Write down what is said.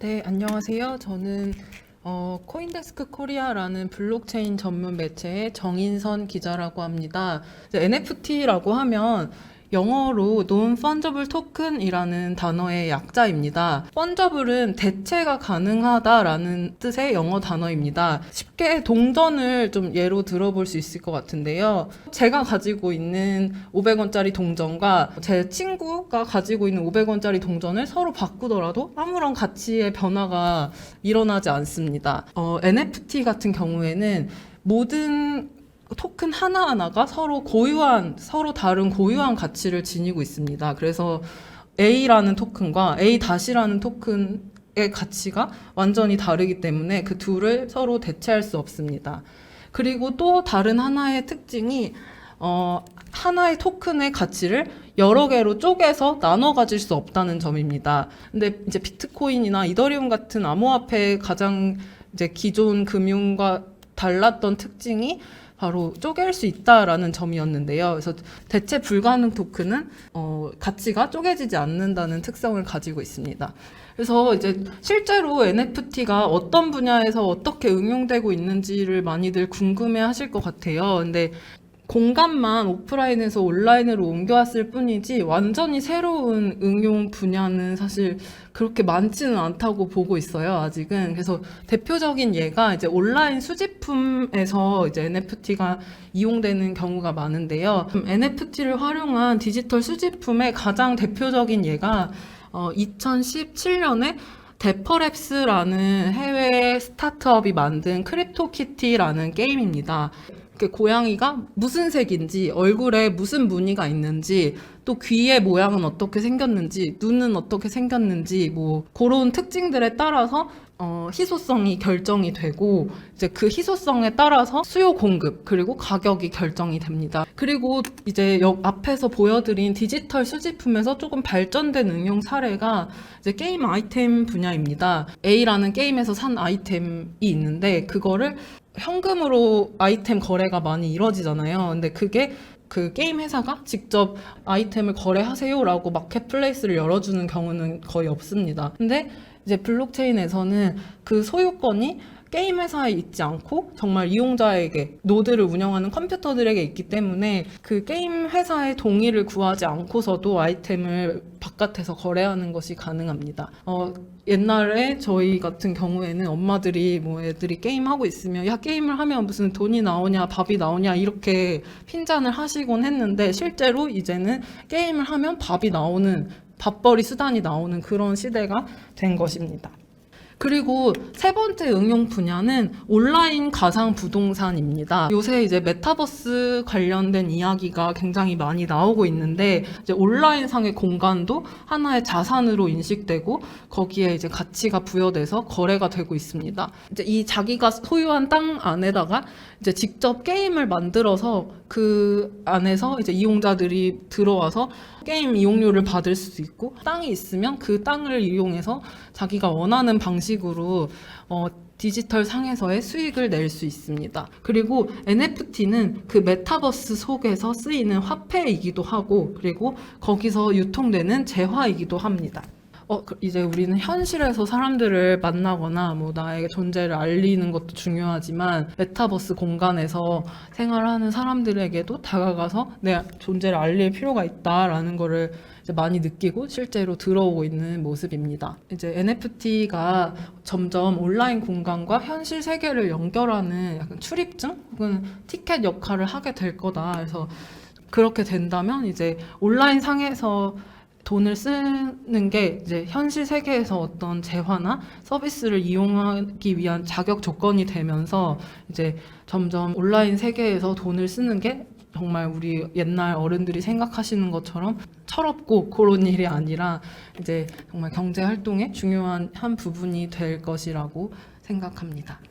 네, 안녕하세요. 저는 코인데스크 코리아라는 블록체인 전문 매체의 정인선 기자라고 합니다. NFT라고 하면 영어로 Non-Fungible Token이라는 단어의 약자입니다. Fungible은 대체가 가능하다라는 뜻의 영어 단어입니다. 쉽게 동전을 좀 예로 들어볼 수 있을 것 같은데요. 제가 가지고 있는 500원짜리 동전과 제 친구가 가지고 있는 500원짜리 동전을 서로 바꾸더라도 아무런 가치의 변화가 일어나지 않습니다. NFT 같은 경우에는 모든 토큰 하나하나가 서로 다른 고유한 가치를 지니고 있습니다. 그래서 A라는 토큰과 A-라는 토큰의 가치가 완전히 다르기 때문에 그 둘을 서로 대체할 수 없습니다. 그리고 또 다른 하나의 특징이 하나의 토큰의 가치를 여러 개로 쪼개서 나눠 가질 수 없다는 점입니다. 근데 이제 비트코인이나 이더리움 같은 암호화폐의 가장 이제 기존 금융과 달랐던 특징이 바로 쪼갤 수 있다라는 점이었는데요. 그래서 대체 불가능 토큰은 가치가 쪼개지지 않는다는 특성을 가지고 있습니다. 그래서 이제 실제로 NFT가 어떤 분야에서 어떻게 응용되고 있는지를 많이들 궁금해 하실 것 같아요. 근데 공간만 오프라인에서 온라인으로 옮겨왔을 뿐이지 완전히 새로운 응용 분야는 사실 그렇게 많지는 않다고 보고 있어요, 아직은. 그래서 대표적인 예가 이제 온라인 수집품에서 이제 NFT가 이용되는 경우가 많은데요. NFT를 활용한 디지털 수집품의 가장 대표적인 예가 2017년에 데퍼랩스라는 해외 스타트업이 만든 크립토키티라는 게임입니다. 고양이가 무슨 색인지, 얼굴에 무슨 무늬가 있는지, 또 귀의 모양은 어떻게 생겼는지, 눈은 어떻게 생겼는지, 뭐 그런 특징들에 따라서 희소성이 결정이 되고, 이제 그 희소성에 따라서 수요 공급 그리고 가격이 결정이 됩니다. 그리고 이제 앞에서 보여드린 디지털 수집품에서 조금 발전된 응용 사례가 이제 게임 아이템 분야입니다. A라는 게임에서 산 아이템이 있는데 그거를 현금으로 아이템 거래가 많이 이루어지잖아요. 근데 그게 그 게임 회사가 직접 아이템을 거래하세요라고 마켓플레이스를 열어주는 경우는 거의 없습니다. 근데 이제 블록체인에서는 그 소유권이 게임 회사에 있지 않고 정말 이용자에게 노드를 운영하는 컴퓨터들에게 있기 때문에 그 게임 회사의 동의를 구하지 않고서도 아이템을 바깥에서 거래하는 것이 가능합니다. 옛날에 저희 같은 경우에는 엄마들이 뭐 애들이 게임하고 있으면 야 게임을 하면 무슨 돈이 나오냐 밥이 나오냐 이렇게 핀잔을 하시곤 했는데 실제로 이제는 게임을 하면 밥이 나오는 밥벌이 수단이 나오는 그런 시대가 된 것입니다. 그리고 세 번째 응용 분야는 온라인 가상 부동산입니다. 요새 이제 메타버스 관련된 이야기가 굉장히 많이 나오고 있는데 이제 온라인상의 공간도 하나의 자산으로 인식되고 거기에 이제 가치가 부여돼서 거래가 되고 있습니다. 이제 이 자기가 소유한 땅 안에다가 이제 직접 게임을 만들어서 그 안에서 이제 이용자들이 들어와서 게임 이용료를 받을 수도 있고 땅이 있으면 그 땅을 이용해서 자기가 원하는 방식으로 디지털 상에서의 수익을 낼 수 있습니다. 그리고 NFT는 그 메타버스 속에서 쓰이는 화폐이기도 하고 그리고 거기서 유통되는 재화이기도 합니다. 이제 우리는 현실에서 사람들을 만나거나 뭐 나의 존재를 알리는 것도 중요하지만 메타버스 공간에서 생활하는 사람들에게도 다가가서 내 존재를 알릴 필요가 있다라는 거를 이제 많이 느끼고 실제로 들어오고 있는 모습입니다. 이제 NFT가 점점 온라인 공간과 현실 세계를 연결하는 약간 출입증 혹은 티켓 역할을 하게 될 거다. 그래서 그렇게 된다면 이제 온라인 상에서 돈을 쓰는 게 이제 현실 세계에서 어떤 재화나 서비스를 이용하기 위한 자격 조건이 되면서 이제 점점 온라인 세계에서 돈을 쓰는 게 정말 우리 옛날 어른들이 생각하시는 것처럼 철없고 그런 일이 아니라 이제 정말 경제 활동의 중요한 한 부분이 될 것이라고 생각합니다.